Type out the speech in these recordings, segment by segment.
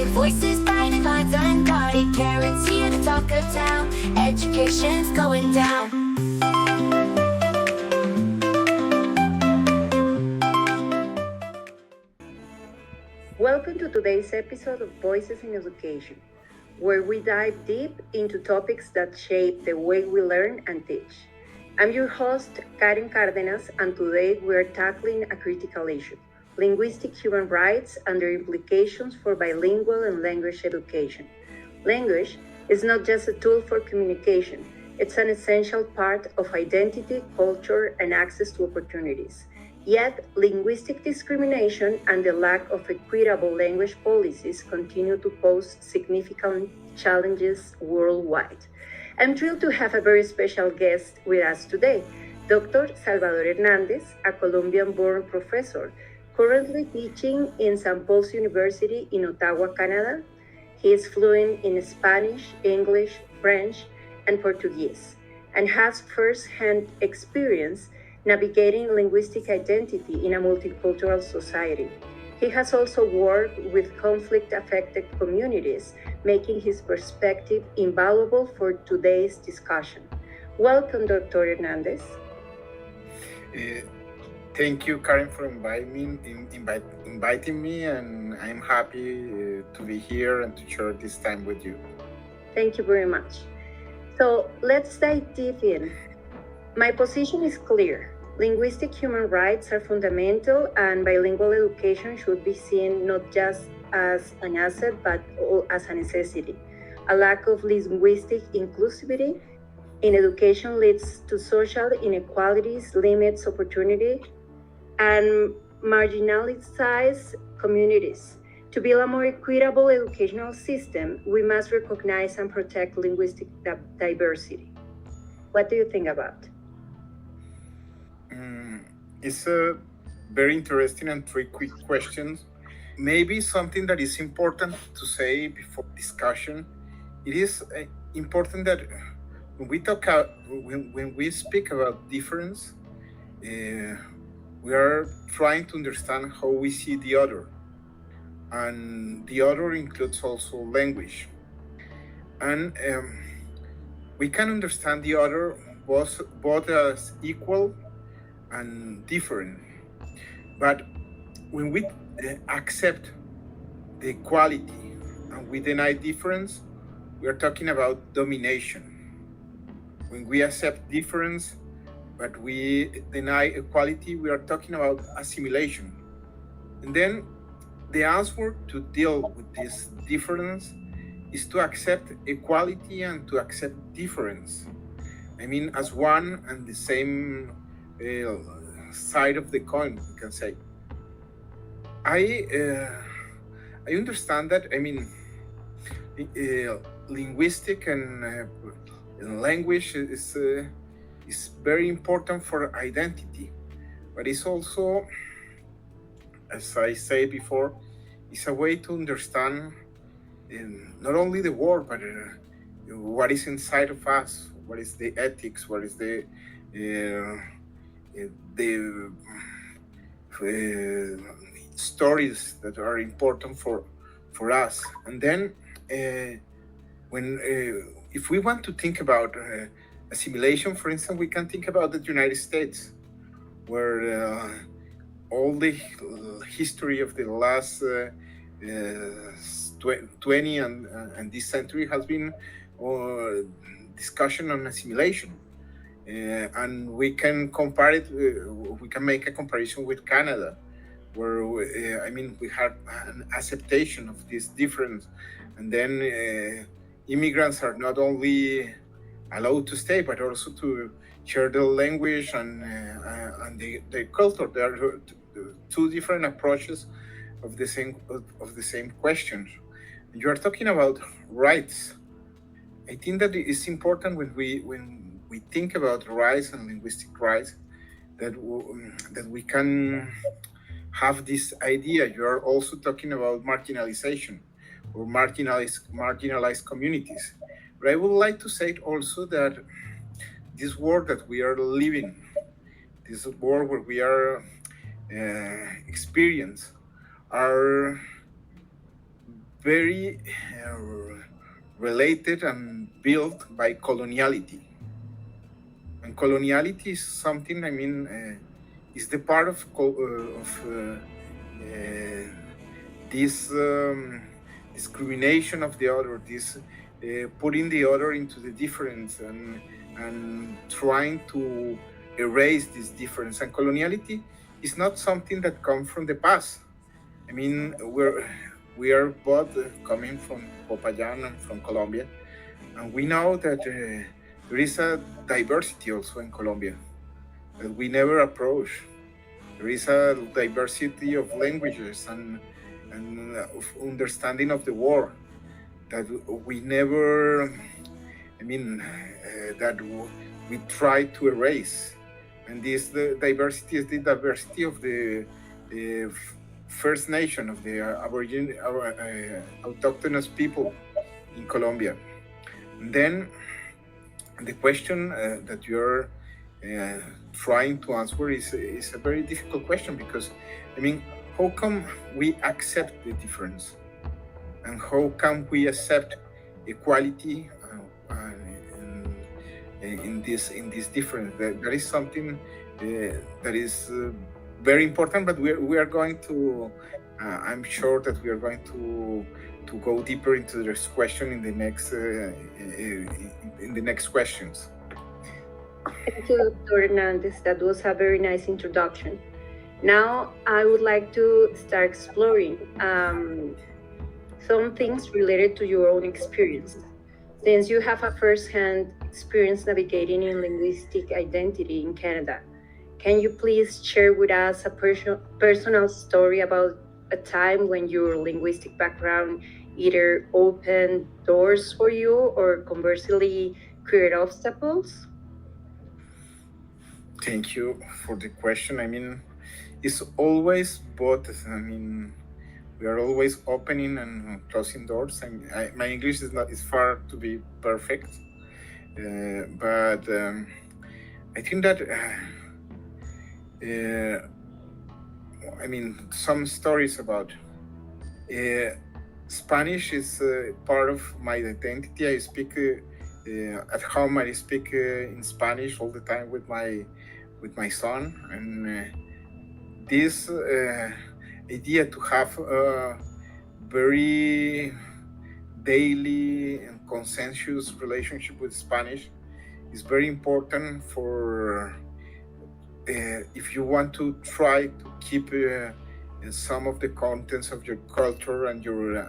voices fighting, minds unguarded. Parents here to talk of town. Education's going down. Welcome to today's episode of Voices in Education, where we dive deep into topics that shape the way we learn and teach. I'm your host, Karen Cárdenas, and today we are tackling a critical issue: linguistic human rights and their implications for bilingual and language education. Language is not just a tool for communication, it's an essential part of identity, culture, and access to opportunities. Yet, linguistic discrimination and the lack of equitable language policies continue to pose significant challenges worldwide. I'm thrilled to have a very special guest with us today, Dr. Salvador Hernández, a Colombian-born professor currently teaching in St. Paul's University in Ottawa, Canada. He is fluent in Spanish, English, French, and Portuguese, and has first-hand experience navigating linguistic identity in a multicultural society. He has also worked with conflict-affected communities, making his perspective invaluable for today's discussion. Welcome, Dr. Hernández. Thank you, Karen, for inviting me, and I'm happy to be here and to share this time with you. Thank you very much. So let's dive deep in. My position is clear. Linguistic human rights are fundamental, and bilingual education should be seen not just as an asset, but as a necessity. A lack of linguistic inclusivity in education leads to social inequalities, limits opportunity, and marginalized communities. To build a more equitable educational system, we must recognize and protect linguistic diversity. What do you think about? It's a very interesting and three quick questions. Maybe something that is important to say before discussion. It is important that when we speak about difference, we are trying to understand how we see the other, and the other includes also language, and we can understand the other both as equal and different. But when we accept the equality and we deny difference, we are talking about domination. When we accept difference but we deny equality, we are talking about assimilation. And then the answer to deal with this difference is to accept equality and to accept difference. I mean, as one and the same side of the coin, we can say. I understand that. I mean, linguistic and language is very important for identity, but it's also, as I said before, it's a way to understand not only the world, but what is inside of us, what is the ethics, what is the stories that are important for us. And then if we want to think about assimilation, for instance, we can think about the United States, where all the history of the last 20 and this century has been discussion on assimilation. And we can compare it, we can make a comparison with Canada, where we had an acceptation of this difference. And then immigrants are not only allowed to stay, but also to share the language and the culture. There are two different approaches of the same question. You are talking about rights. I think that it's important when we think about rights and linguistic rights that we can have this idea. You are also talking about marginalization or marginalized communities. But I would like to say also that this world that we are living, this world where we are experience, are very uh, related and built by coloniality. And coloniality is something, is the part of this discrimination of the other, this putting the other into the difference and trying to erase this difference. And coloniality is not something that comes from the past. I mean, we are both coming from Popayán and from Colombia, and we know that there is a diversity also in Colombia that we never approach. There is a diversity of languages and of understanding of the world that we never, that we try to erase. And this the diversity is the diversity of the First Nation, of the autochthonous people in Colombia. And then the question that you're trying to answer is a very difficult question, because how come we accept the difference, and how can we accept equality in this difference? That is something that is very important, but we are going to I'm sure that we are going to go deeper into this question in the next questions. Thank you, Dr. Hernandez. That was a very nice introduction. Now, I would like to start exploring some things related to your own experience. Since you have a first-hand experience navigating in linguistic identity in Canada, can you please share with us a personal story about a time when your linguistic background either opened doors for you or conversely created obstacles? Thank you for the question. It's always both. We are always opening and closing doors. My English is far to be perfect, but I think that some stories about Spanish is part of my identity. I speak at home. I speak in Spanish all the time with my son, and this idea to have a very daily and consensuous relationship with Spanish is very important for if you want to try to keep some of the contents of your culture and your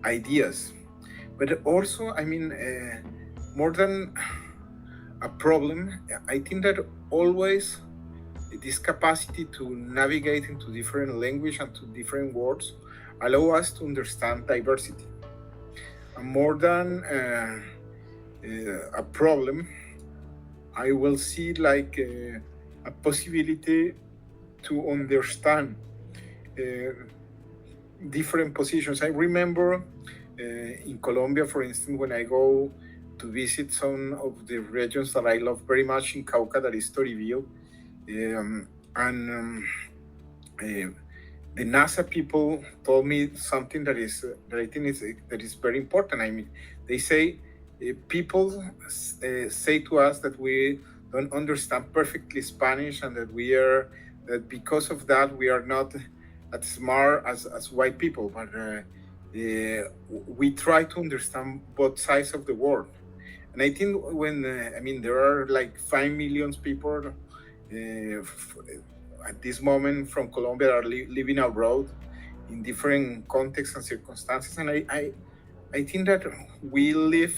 ideas. But also, more than a problem, I think that always this capacity to navigate into different language and to different words allow us to understand diversity. And more than a problem, I will see like a possibility to understand different positions. I remember in Colombia, for instance, when I go to visit some of the regions that I love very much in Cauca, that is Toribio, the NASA people told me something that I think that is very important. They say people say to us that we don't understand perfectly Spanish, and that because of that we are not as smart as white people, but we try to understand both sides of the world. And I think when there are like 5 million people at this moment from Colombia are living abroad in different contexts and circumstances, and I think that we live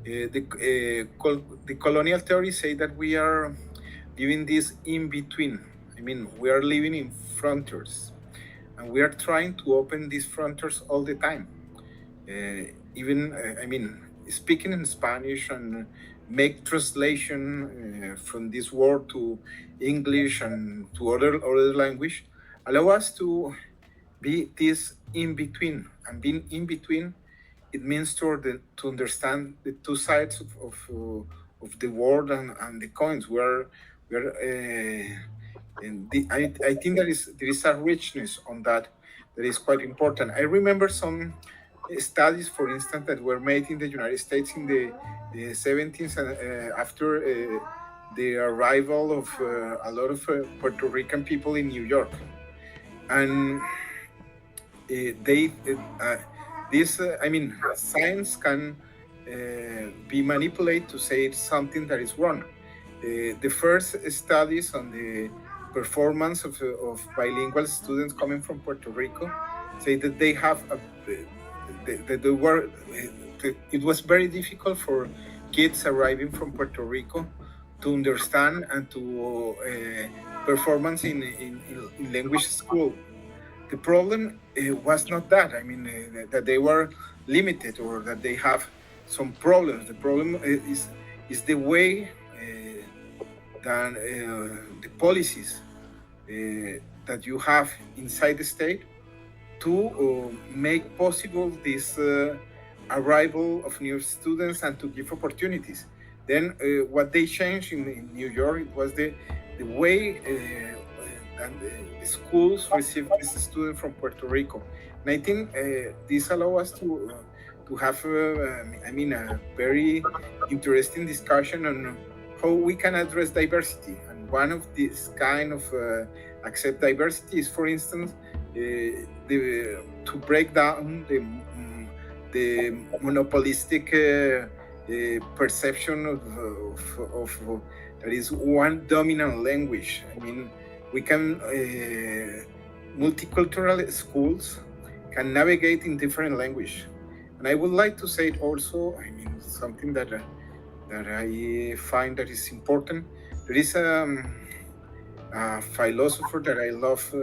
the colonial theories say that we are living this in between. We are living in frontiers, and we are trying to open these frontiers all the time. Speaking in Spanish and make translation from this word to English and to other language allow us to be this in between. And being in between, it means to understand the two sides of the world and the coins. I think there is a richness on that is quite important. I remember some studies, for instance, that were made in the United States in the 17th, after the arrival of a lot of Puerto Rican people in New York. And they this I mean, science can be manipulated to say something that is wrong. The first studies on the performance of bilingual students coming from Puerto Rico say that they have that they were it was very difficult for kids arriving from Puerto Rico to understand and to performance in language school. The problem was not that. I mean, that they were limited or that they have some problems. The problem is the way that the policies that you have inside the state to make possible this arrival of new students and to give opportunities. Then what they changed in New York, it was the way and the schools receive this student from Puerto Rico. And I think this allows us to have, I mean, a very interesting discussion on how we can address diversity. And one of these kind of accept diversity is, for instance, to break down the monopolistic perception of that is one dominant language. I mean, we can multicultural schools can navigate in different language, and I would like to say it also. I mean, something that I find that is important. There is a philosopher that I love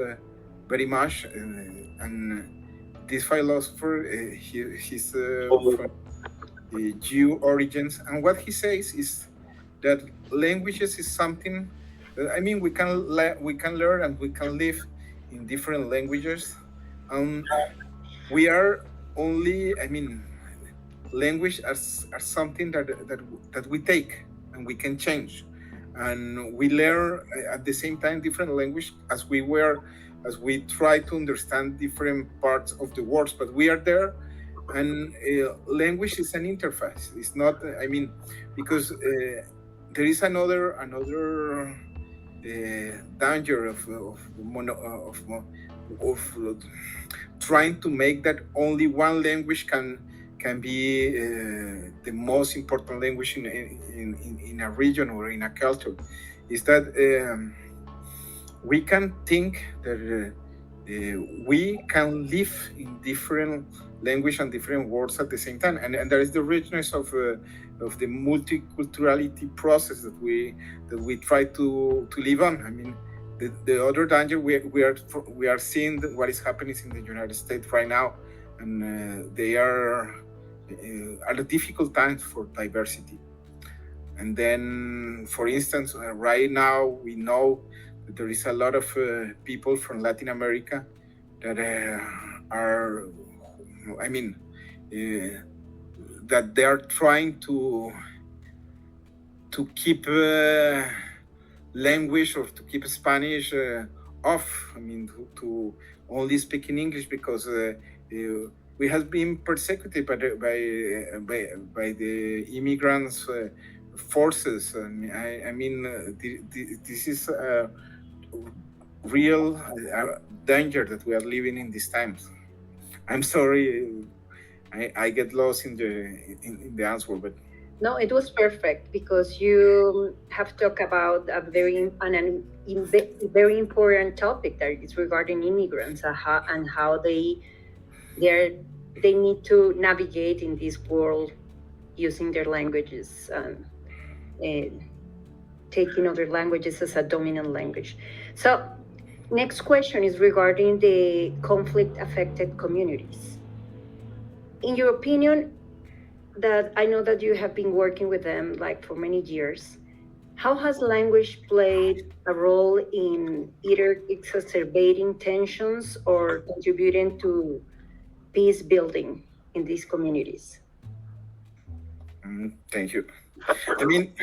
very much, and this philosopher he's from the Jew origins, and what he says is that languages is something that, I mean, we can learn and we can live in different languages. We are only, I mean, language as something that we take and we can change, and we learn at the same time different language as we try to understand different parts of the words, but we are there. And language is an interface. It's not, I mean, because there is another danger of trying to make that only one language can be the most important language in a region or in a culture. Is that we can think that we can live in different language and different words at the same time, and there is the richness of the multiculturality process that we try to live on. I mean, the other danger we are seeing what is happening in the United States right now, and they are at a difficult times for diversity. And then, for instance, right now we know that there is a lot of people from Latin America that are, I mean, that they are trying to keep language or to keep Spanish off. I mean, to only speak in English because we have been persecuted by the immigrants forces. I mean, this is a real danger that we are living in these times. I'm sorry, I get lost in the answer, but no, it was perfect because you have talked about a very important topic that is regarding immigrants and how they need to navigate in this world using their languages and taking other languages as a dominant language. So, next question is regarding the conflict-affected communities. In your opinion, that I know that you have been working with them like for many years, how has language played a role in either exacerbating tensions or contributing to peace building in these communities? Thank you. I mean,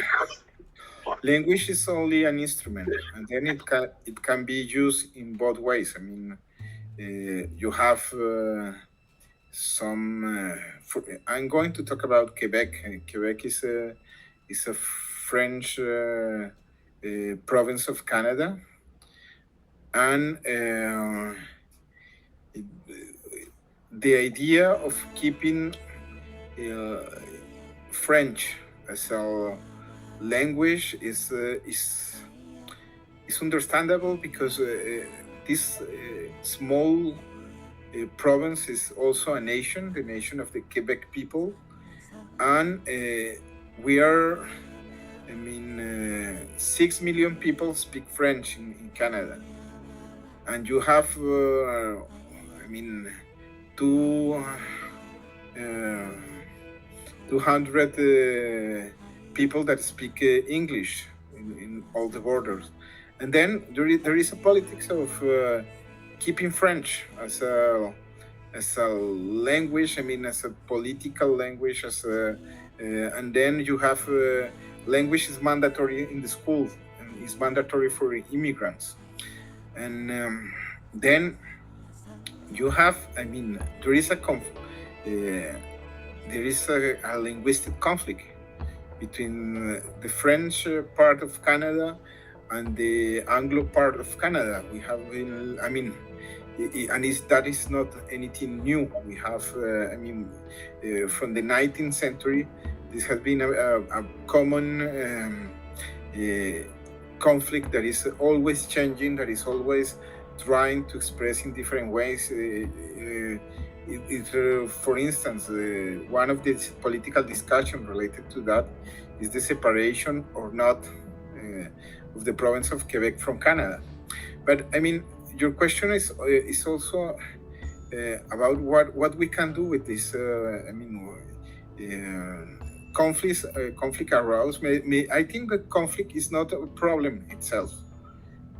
language is only an instrument, and then it can be used in both ways. I mean, you have I'm going to talk about Quebec. Quebec is a French province of Canada, and the idea of keeping uh, French as a language is understandable because this small province is also a nation, the nation of the Quebec people, and we are, 6 million people speak French in Canada, and you have, two. 200 people that speak English in all the borders. And then there is a politics of keeping French as a language, as a political language, and then you have language is mandatory in the school and is mandatory for immigrants. And then you have, there is a linguistic conflict between the French part of Canada and the Anglo part of Canada. We have been, that is not anything new. We have, from the 19th century, this has been a common conflict that is always changing, that is always trying to express in different ways. For instance, one of the political discussion related to that is the separation or not of the province of Quebec from Canada. But your question is also about what we can do with this. Conflict aroused. I think that conflict is not a problem itself.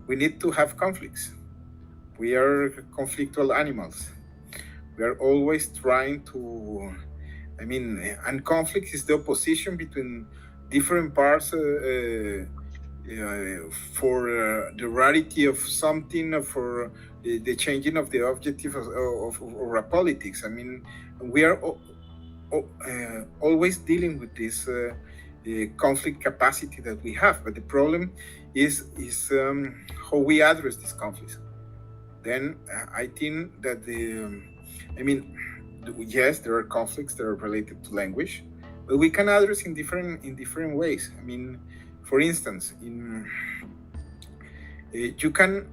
We need to have conflicts. We are conflictual animals. We are always trying to, and conflict is the opposition between different parts for the rarity of something, for the changing of the objective of a politics. We are always dealing with this conflict capacity that we have, but the problem is how we address these conflicts. Then I think that yes, there are conflicts that are related to language, but we can address in different ways. For instance, you can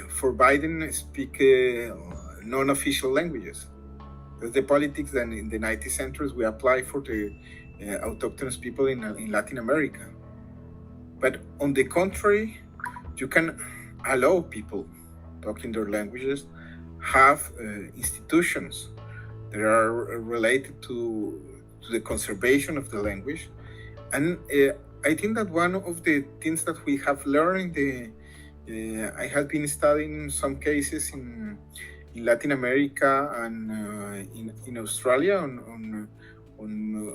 forbidden speak non-official languages. That's the politics that in the 19th centuries we apply for the autochthonous people in Latin America. But on the contrary, you can allow people talking their languages have institutions that are related to the conservation of the language. And I think that one of the things that we have learned, I have been studying some cases in Latin America and in Australia on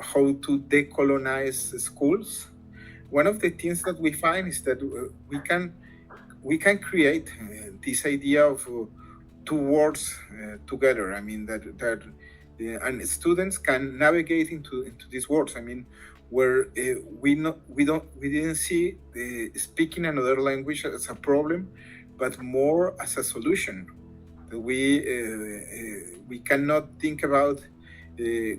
how to decolonize schools. One of the things that we find is that we can create this idea of two words together. And students can navigate into these words. Where we didn't see speaking another language as a problem, but more as a solution. We cannot think about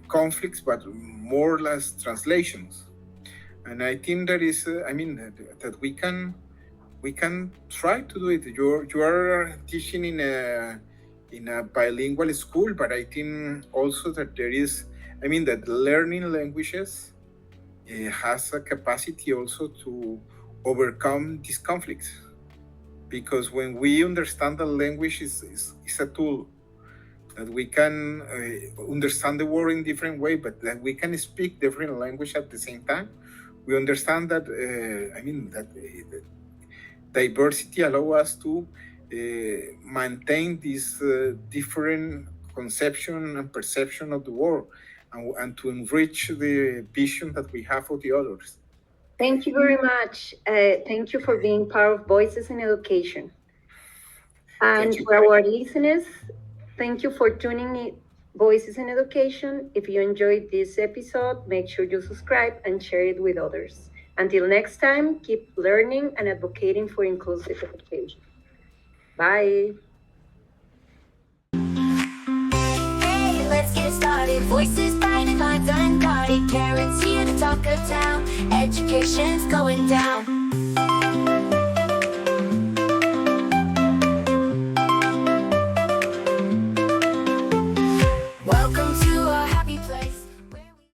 conflicts, but more or less translations. And I think that is, that we can try to do it. You are teaching in a bilingual school, but I think also that there is, that learning languages has a capacity also to overcome these conflicts. Because when we understand the language is a tool that we can understand the world in different way, but that we can speak different language at the same time. We understand that, that diversity allow us to maintain this different conception and perception of the world, and to enrich the vision that we have of the others. Thank you very much. Thank you for being part of Voices in Education. And for our listeners, thank you for tuning Voices in Education. If you enjoyed this episode, make sure you subscribe and share it with others. Until next time, keep learning and advocating for inclusive education. Bye. Hey, let's get started. Voices bright minds unguarded. Parents here to talk of town. Education's going down.